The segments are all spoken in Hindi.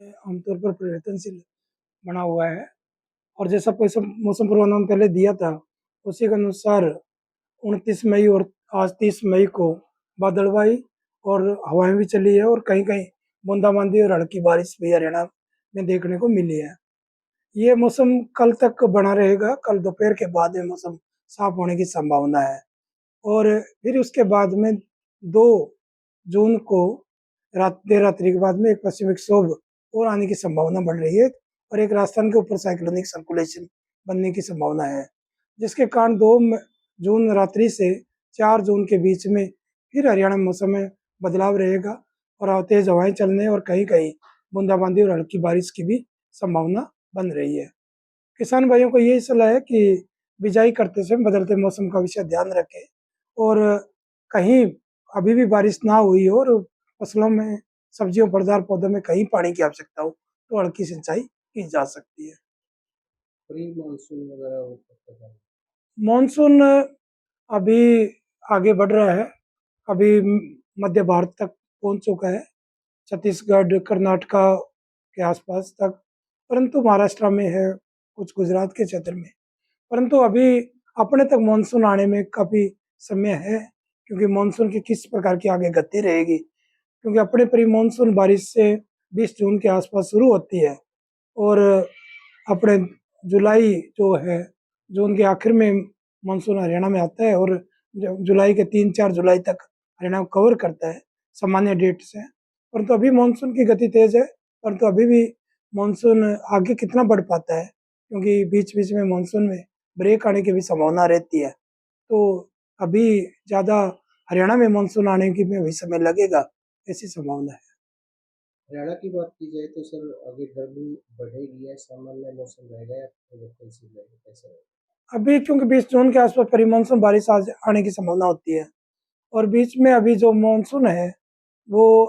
आमतौर पर परिवर्तनशील बना हुआ है और जैसा मौसम पूर्वानुमान पहले दिया था, उसी के अनुसार 29 मई और आज 30 मई को बादलवाई और हवाएं भी चली है और कहीं-कहीं बूंदाबांदी और हल्की बारिश भी हरियाणा में देखने को मिली है। ये मौसम कल तक बना रहेगा, कल दोपहर के बाद में मौसम साफ होने की संभावना है और फिर उसके बाद में 2 जून को देर रात्रि के बाद में एक पश्चिमी विक्षोभ और आने की संभावना बढ़ रही है और एक राजस्थान के ऊपर साइक्लोनिक सर्कुलेशन बनने की संभावना है, जिसके कारण 2 जून रात्रि से 4 जून के बीच में फिर हरियाणा में मौसम में बदलाव रहेगा और तेज हवाएं चलने और कहीं-कहीं बूंदाबांदी और हल्की बारिश की भी संभावना बन रही है। किसान भाइयों को यही सलाह है कि बिजाई करते समय बदलते मौसम का विशेष ध्यान रखें और कहीं अभी भी बारिश ना हुई हो और फसलों में, सब्जियों, फलदार पौधों में कहीं पानी की आवश्यकता हो, तो हल्की सिंचाई की जा सकती है। प्री मानसून वगैरह वो कब तक आएगा? मानसून अभी आगे बढ़ रहा है, अभी मध्य भारत तक पहुंच चुका है, छत्तीसगढ़, कर्नाटका के आसपास तक, परंतु महाराष्ट्र में है, कुछ गुजरात के क्षेत्र में। परंतु अभी अपने तक मानसून आने में काफ़ी समय है, क्योंकि मानसून की किस प्रकार की आगे गति रहेगी, क्योंकि अपने प्री मानसून बारिश से 20 जून के आसपास शुरू होती है और अपने जुलाई जो है, जून के आखिर में मानसून हरियाणा में आता है और जुलाई के 3-4 जुलाई तक हरियाणा को कवर करता है सामान्य डेट से। परंतु अभी मानसून की गति तेज़ है, परंतु अभी भी मानसून आगे कितना बढ़ पाता है, क्योंकि बीच-बीच में मानसून में ब्रेक आने की भी संभावना रहती है। तो अभी ज़्यादा हरियाणा में मानसून आने की में भी समय लगेगा, ऐसी संभावना है। हरियाणा की बात की जाए तो सर आगे गर्मी बढ़ेगी या सामान्य मौसम रहेगा या परिवर्तनशील रहेगा, कैसा रहेगा? अभी क्योंकि 20 जून के आसपास प्री मानसून बारिश आज आने की संभावना होती है और बीच में अभी जो मानसून है, वो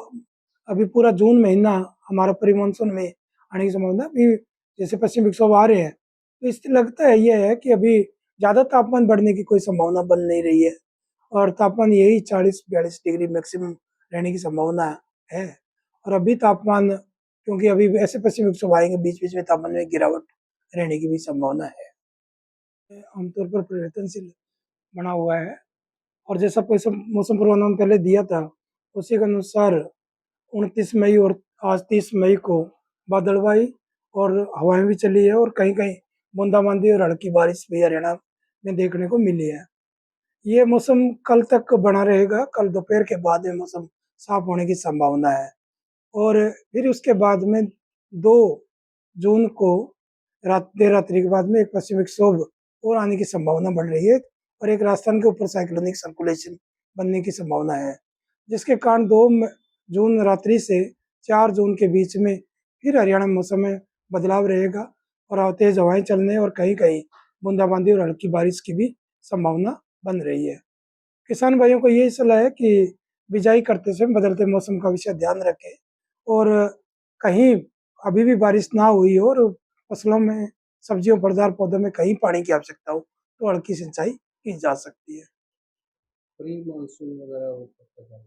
अभी पूरा जून महीना हमारा प्री मानसून में आने की संभावना है। अभी जैसे पश्चिमी विक्षोभ आ रहे हैं, तो इससे लगता है ये है कि अभी ज़्यादा तापमान बढ़ने की कोई संभावना बन नहीं रही है और तापमान यही 40-42 डिग्री मैक्सिमम रहने की संभावना है और अभी तापमान, क्योंकि अभी ऐसे पश्चिमी विक्षोभ आएँगे, बीच-बीच में तापमान में गिरावट रहने की भी संभावना है। आमतौर पर परिवर्तनशील बना हुआ है और जैसा मौसम पूर्वानुमान पहले दिया था, उसी के अनुसार 29 मई और आज 30 मई को बादलवाई और हवाएं भी चली है और कहीं-कहीं बूंदाबांदी और हल्की बारिश भी हरियाणा में देखने को मिली है। ये मौसम कल तक बना रहेगा, कल दोपहर के बाद में मौसम साफ होने की संभावना है और फिर उसके बाद में 2 जून को देर रात्रि के बाद में एक पश्चिमी विक्षोभ और आने की संभावना बढ़ रही है और एक राजस्थान के ऊपर साइक्लोनिक सर्कुलेशन बनने की संभावना है, जिसके कारण 2 जून रात्रि से 4 जून के बीच में फिर हरियाणा में मौसम में बदलाव रहेगा और तेज हवाएं चलने और कहीं-कहीं बूंदाबांदी और हल्की बारिश की भी संभावना बन रही है। किसान भाइयों को यही सलाह है कि बिजाई करते समय बदलते मौसम का विशेष ध्यान रखें और कहीं अभी भी बारिश ना हुई हो और फसलों में, सब्जियों, फलदार पौधों में कहीं पानी की आवश्यकता हो, तो हल्की सिंचाई की जा सकती है। प्री मानसून वगैरह वो कब तक आएगा?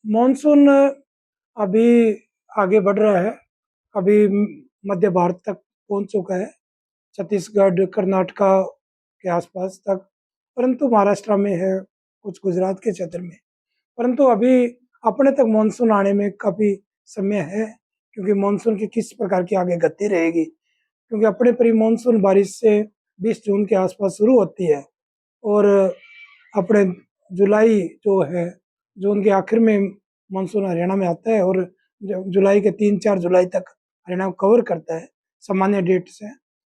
मानसून अभी आगे बढ़ रहा है, अभी मध्य भारत तक पहुंच चुका है, छत्तीसगढ़, कर्नाटका के आसपास तक, परंतु महाराष्ट्र में है, कुछ गुजरात के क्षेत्र में। परंतु अभी अपने तक मानसून आने में काफ़ी समय है, क्योंकि मानसून की किस प्रकार की आगे गति रहेगी, क्योंकि अपने प्री मानसून बारिश से 20 जून के आसपास शुरू होती है और अपने जुलाई जो है, जून के आखिर में मानसून हरियाणा में आता है और जुलाई के 3-4 जुलाई तक हरियाणा को कवर करता है सामान्य डेट से।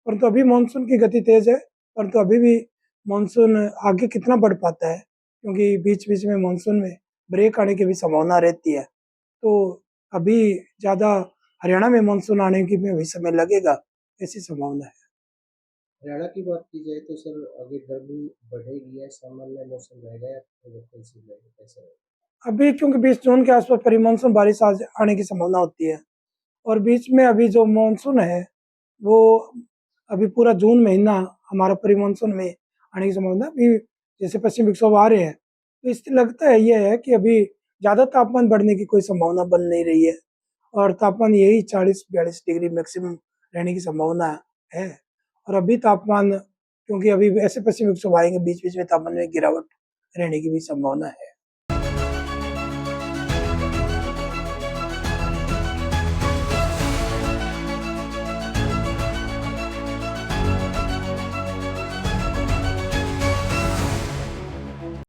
परंतु अभी मानसून की गति तेज़ है, परंतु अभी भी मानसून आगे कितना बढ़ पाता है, क्योंकि बीच-बीच में मानसून में ब्रेक आने की भी संभावना रहती है। तो अभी ज़्यादा हरियाणा में मानसून आने की में भी समय लगेगा, ऐसी संभावना है। हरियाणा की बात की जाए तो सर आगे गर्मी बढ़ेगी या सामान्य मौसम रहेगा या परिवर्तनशील रहेगा, कैसा रहेगा? अभी क्योंकि 20 जून के आसपास प्री मानसून बारिश आज आने की संभावना होती है और बीच में अभी जो मानसून है, वो अभी पूरा जून महीना हमारा प्री मानसून में आने की संभावना है। अभी जैसे पश्चिमी विक्षोभ आ रहे हैं, तो इससे लगता है ये है कि अभी ज़्यादा तापमान बढ़ने की कोई संभावना बन नहीं रही है और तापमान यही 40-42 डिग्री मैक्सिमम रहने की संभावना है। और अभी तापमान, क्योंकि अभी ऐसे पश्चिमी विक्षोभ आएंगे, बीच बीच में तापमान में गिरावट रहने की भी संभावना है।